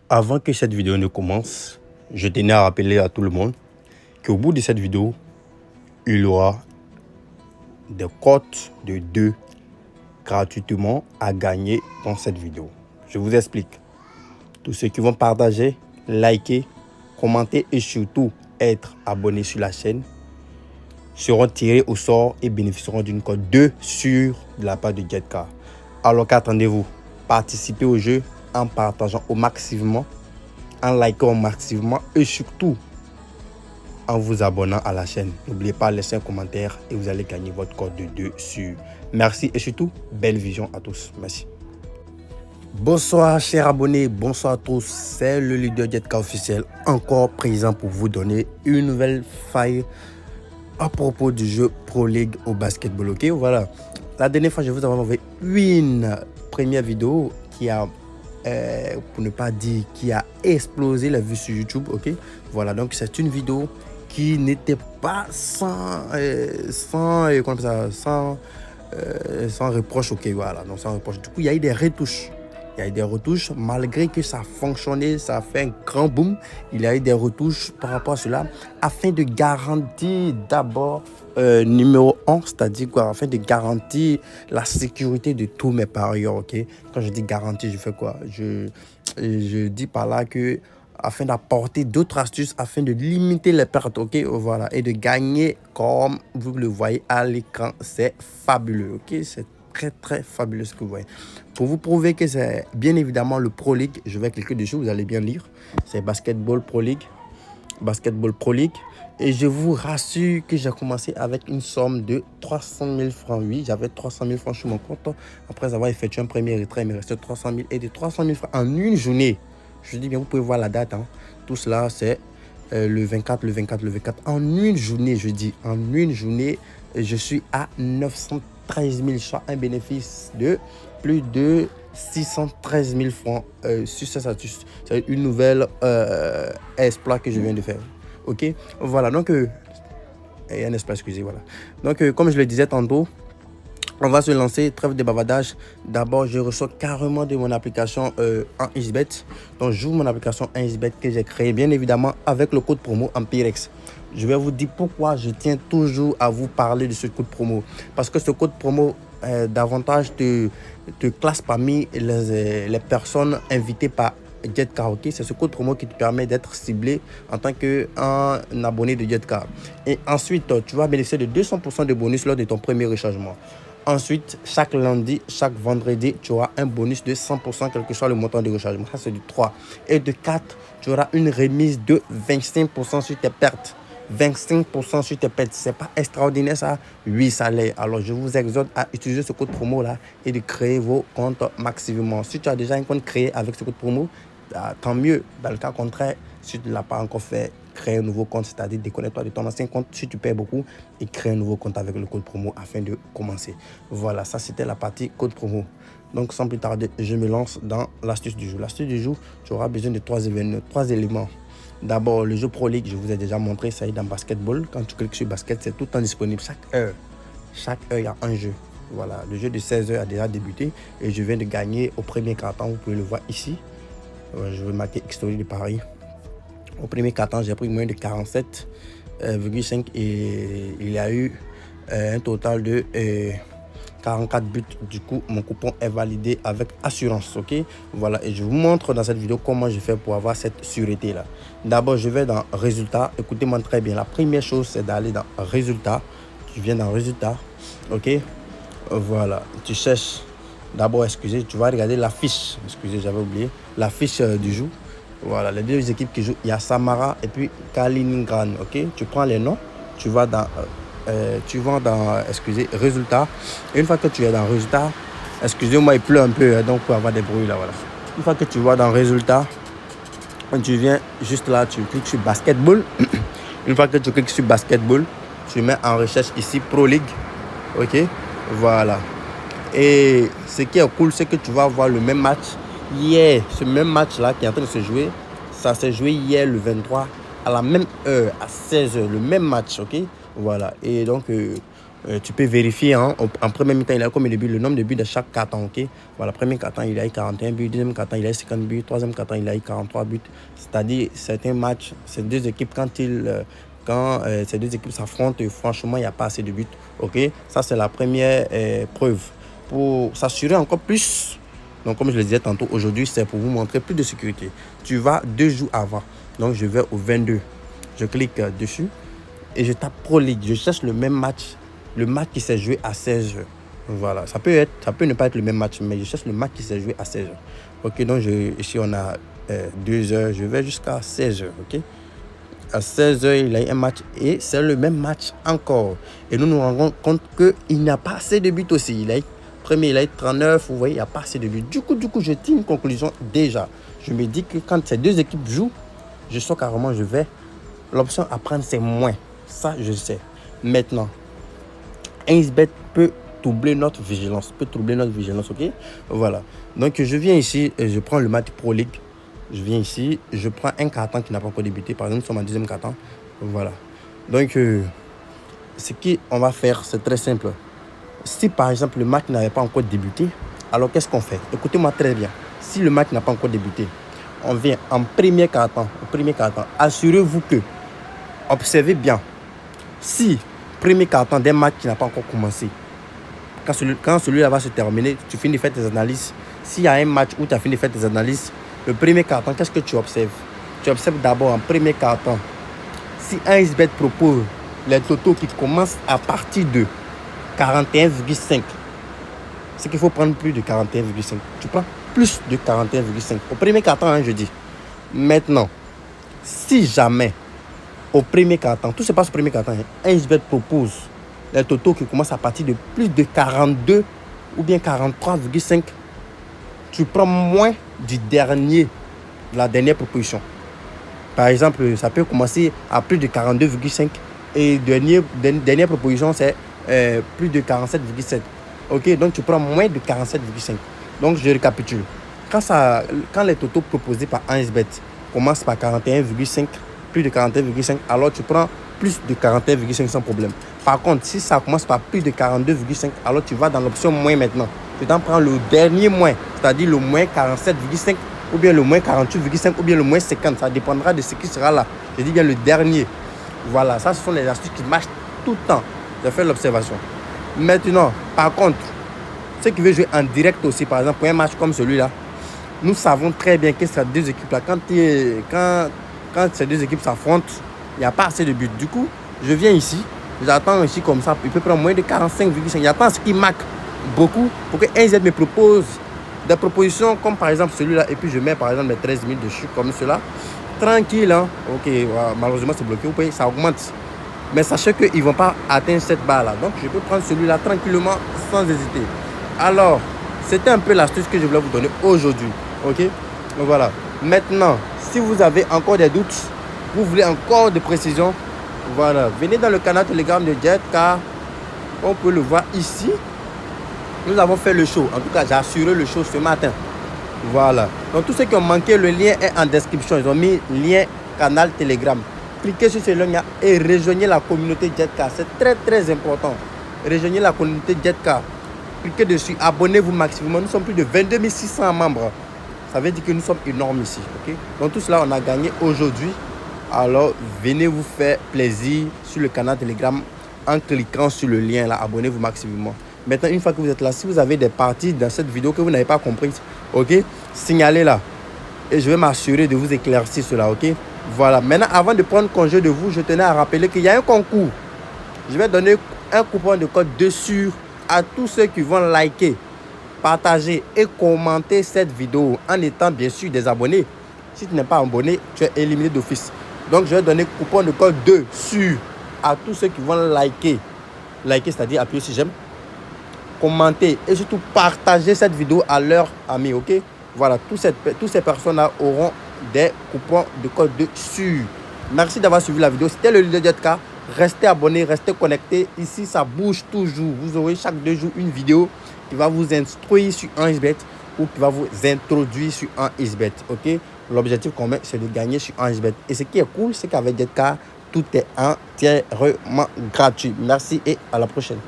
Avant que cette vidéo ne commence, je tenais à rappeler à tout le monde qu'au bout de cette vidéo, il y aura des cotes de 2 gratuitement à gagner dans cette vidéo. Je vous explique. Tous ceux qui vont partager, liker, commenter et surtout être abonnés sur la chaîne seront tirés au sort et bénéficieront d'une cote 2 sur de la part de Jetcar. Alors qu'attendez-vous? Participez au jeu en partageant au maximum, en likant au maximum et surtout en vous abonnant à la chaîne. N'oubliez pas de laisser un commentaire et vous allez gagner votre code de 2 sur. Merci et surtout, belle vision à tous. Merci. Bonsoir chers abonnés, bonsoir à tous. C'est le leader Jetcar officiel encore présent pour vous donner une nouvelle faille à propos du jeu Pro League au basketball. Ok, voilà. La dernière fois, je vous avais envoyé une première vidéo qui a, pour ne pas dire, qui a explosé la vue sur YouTube. Ok, voilà. Donc, c'est une vidéo qui n'était pas sans reproche. Ok, voilà. Donc, sans reproche. Du coup, il y a eu des retouches. Il y a eu des retouches, malgré que ça a fonctionné, ça a fait un grand boom. Il y a eu des retouches par rapport à cela, afin de garantir d'abord, numéro 1, c'est-à-dire quoi, afin de garantir la sécurité de tous mes parieurs, ok. Quand je dis garantie, je fais quoi? Je dis par là que, afin d'apporter d'autres astuces, afin de limiter les pertes, ok, voilà, et de gagner, comme vous le voyez à l'écran, c'est fabuleux, ok, c'est très fabuleux ce que vous voyez. Pour vous prouver que c'est bien évidemment le Pro League, je vais cliquer dessus, vous allez bien lire. C'est Basketball Pro League. Basketball Pro League. Et je vous rassure que j'ai commencé avec une somme de 300 000 francs. Oui, j'avais 300 000 francs sur mon compte. Après avoir effectué un premier retrait, il me restait 300 000 et de 300 000 francs en une journée. Je dis bien, vous pouvez voir la date. Hein. Tout cela, c'est le 24. En une journée, je dis, en une journée, je suis à 913 000, soit un bénéfice de plus de 613 000 francs sur ce statut. C'est une nouvelle exploit que je viens de faire. Ok, voilà. Donc, un exploit, excusez, voilà. Donc, comme je le disais tantôt, on va se lancer, trêve de bavardage. D'abord, je reçois carrément de mon application en XBet. Donc, j'ouvre mon application en XBet que j'ai créée, bien évidemment, avec le code promo Empirex. Je vais vous dire pourquoi je tiens toujours à vous parler de ce code promo. Parce que ce code promo, davantage te classe parmi les personnes invitées par Jetcar. Okay? C'est ce code promo qui te permet d'être ciblé en tant qu'un abonné de Jetcar. Et ensuite, tu vas bénéficier de 200% de bonus lors de ton premier rechargement. Ensuite, chaque lundi, chaque vendredi, tu auras un bonus de 100%, quel que soit le montant de rechargement. Ça, c'est du 3. Et de 4, tu auras une remise de 25% sur tes pertes. 25% sur tes pertes. C'est pas extraordinaire ça? Oui, ça l'est. Alors, je vous exhorte à utiliser ce code promo-là et de créer vos comptes maximument. Si tu as déjà un compte créé avec ce code promo, tant mieux. Dans le cas contraire, si tu ne l'as pas encore fait, crée un nouveau compte, c'est-à-dire déconnecte-toi de ton ancien compte si tu payes beaucoup et crée un nouveau compte avec le code promo afin de commencer. Voilà, ça c'était la partie code promo. Donc sans plus tarder, je me lance dans l'astuce du jour. L'astuce du jour, tu auras besoin de 3 éléments. D'abord, le jeu Pro League, je vous ai déjà montré, ça y est dans basketball. Quand tu cliques sur basket, c'est tout le temps disponible. Chaque heure, il y a un jeu. Voilà, le jeu de 16 heures a déjà débuté et je viens de gagner au premier quart-temps. Vous pouvez le voir ici. Je vais marquer historique de Paris. Au premier quart-temps, j'ai pris moins de 47,5 et il y a eu un total de 44 buts. Du coup, mon coupon est validé avec assurance. Ok, voilà. Et je vous montre dans cette vidéo comment je fais pour avoir cette sûreté là. D'abord, je vais dans résultats. Écoutez-moi très bien. La première chose, c'est d'aller dans résultats. Tu viens dans résultats. Ok, voilà. Tu cherches. D'abord, excusez, tu vas regarder la fiche. Excusez, j'avais oublié. La fiche du jour. Voilà, les deux équipes qui jouent, il y a Samara et puis Kaliningrad. Ok, tu prends les noms, tu vas dans, excusez, résultats. Et une fois que tu es dans résultats, excusez-moi, il pleut un peu, donc pour avoir des bruits là, voilà. Une fois que tu vas dans résultats, tu viens juste là, tu cliques sur basketball. Une fois que tu cliques sur basketball, tu mets en recherche ici Pro League. Ok, voilà. Et ce qui est cool, c'est que tu vas voir le même match. Hier, ce même match-là qui est en train de se jouer, ça s'est joué hier le 23 à la même heure, à 16h, le même match, ok? Voilà, et donc Tu peux vérifier en premier mi-temps, il a combien de buts, le nombre de buts de chaque carton. Ok, voilà, premier carton, il a eu 41 buts, deuxième carton, il a eu 50 buts, troisième carton, il a eu 43 buts. C'est-à-dire, certains matchs, ces deux équipes, quand ces deux équipes s'affrontent, franchement, il n'y a pas assez de buts. Ok, ça, c'est la première preuve. Pour s'assurer encore plus, donc comme je le disais tantôt, aujourd'hui, c'est pour vous montrer plus de sécurité. Tu vas 2 jours avant. Donc, je vais au 22. Je clique dessus et je tape Pro League. Je cherche le même match. Le match qui s'est joué à 16h. Voilà, ça peut ne pas être le même match, mais je cherche le match qui s'est joué à 16h. Ok, donc ici on a 2 heures, je vais jusqu'à 16h. Ok, à 16h, il a eu un match et c'est le même match encore. Et nous nous rendons compte qu'il n'a pas assez de buts aussi. Il a eu 39, vous voyez, il n'y a pas assez de buts. Du coup, je tire une conclusion déjà. Je me dis que quand ces deux équipes jouent, je sens carrément, l'option à prendre, c'est moins. Ça, je sais. Maintenant, 1xBet peut troubler notre vigilance. Ok? Voilà. Donc, je viens ici et je prends le match Pro League. Je viens ici, je prends un carton qui n'a pas encore débuté. Par exemple, nous sommes en deuxième carton. Voilà. Donc, ce qu'on va faire, c'est très simple. Si, par exemple, le match n'avait pas encore débuté, alors qu'est-ce qu'on fait? Écoutez-moi très bien. Si le match n'a pas encore débuté, on vient en premier carton. Assurez-vous que, observez bien, si premier carton d'un match qui n'a pas encore commencé, quand celui-là va se terminer, tu finis de faire tes analyses. S'il y a un match où tu as fini de faire tes analyses, le premier carton, qu'est-ce que tu observes? Tu observes d'abord en premier carton. Si 1xBet propose les totaux qui commencent à partir de 41,5, c'est qu'il faut prendre plus de 41,5. Tu prends plus de 41,5. Au premier carton, je dis. Maintenant, si jamais au premier carton, tout se passe au premier carton, 1xBet propose les totaux qui commencent à partir de plus de 42 ou bien 43,5, tu prends moins de la dernière proposition. Par exemple, ça peut commencer à plus de 42,5 et dernière proposition, c'est plus de 47,7. Ok, donc tu prends moins de 47,5. Donc je récapitule. Quand les totaux proposés par 1xBet commencent par 41,5, plus de 41,5, alors tu prends plus de 41,5 sans problème. Par contre, si ça commence par plus de 42,5, alors tu vas dans l'option moins maintenant. Tu t'en prends le dernier moins, c'est-à-dire le moins 47,5 ou bien le moins 48,5 ou bien le moins 50. Ça dépendra de ce qui sera là. Je dis bien le dernier. Voilà, ça ce sont les astuces qui marchent tout le temps. J'ai fait l'observation. Maintenant, par contre, ceux qui veulent jouer en direct aussi, par exemple, pour un match comme celui-là, nous savons très bien que ces deux équipes-là, quand ces deux équipes s'affrontent, il n'y a pas assez de buts. Du coup, je viens ici, j'attends ici comme ça, il peut prendre moins de 45,5. J'attends ce qui marque beaucoup pour que 1xBet me propose des propositions comme par exemple celui-là. Et puis je mets par exemple les 13 000 dessus comme cela. Tranquille, hein. Ok, malheureusement c'est bloqué. Vous voyez, ça augmente. Mais sachez qu'ils ne vont pas atteindre cette barre-là. Donc je peux prendre celui-là tranquillement sans hésiter. Alors, c'était un peu l'astuce que je voulais vous donner aujourd'hui. Ok, donc voilà. Maintenant, si vous avez encore des doutes, vous voulez encore des précisions, voilà, venez dans le canal Telegram de Jet, car on peut le voir ici. Nous avons fait le show. En tout cas, j'ai assuré le show ce matin. Voilà. Donc, tous ceux qui ont manqué, le lien est en description. Ils ont mis lien canal Telegram. Cliquez sur ce lien et rejoignez la communauté Jetcar. C'est très, très important. Rejoignez la communauté Jetcar. Cliquez dessus. Abonnez-vous maximum. Nous sommes plus de 22 600 membres. Ça veut dire que nous sommes énormes ici. Okay? Donc, tout cela, on a gagné aujourd'hui. Alors, venez vous faire plaisir sur le canal Telegram en cliquant sur le lien là. Abonnez-vous maximum. Maintenant, une fois que vous êtes là, si vous avez des parties dans cette vidéo que vous n'avez pas comprises, ok, signalez-la. Et je vais m'assurer de vous éclaircir cela, ok. Voilà. Maintenant, avant de prendre congé de vous, je tenais à rappeler qu'il y a un concours. Je vais donner un coupon de code dessus à tous ceux qui vont liker, partager et commenter cette vidéo en étant bien sûr des abonnés. Si tu n'es pas abonné, tu es éliminé d'office. Donc, je vais donner coupon de code dessus à tous ceux qui vont liker. Liker, c'est-à-dire appuyer sur j'aime, commenter et surtout partager cette vidéo à leurs amis, ok. Voilà, toutes ces personnes-là auront des coupons de code dessus. Merci d'avoir suivi la vidéo. C'était le leader Jetcar. Restez abonnés, restez connectés. Ici, ça bouge toujours. Vous aurez chaque 2 jours une vidéo qui va vous instruire sur 1xBet ou qui va vous introduire sur 1xBet, ok. L'objectif qu'on met, c'est de gagner sur 1xBet. Et ce qui est cool, c'est qu'avec Jetcar, tout est entièrement gratuit. Merci et à la prochaine.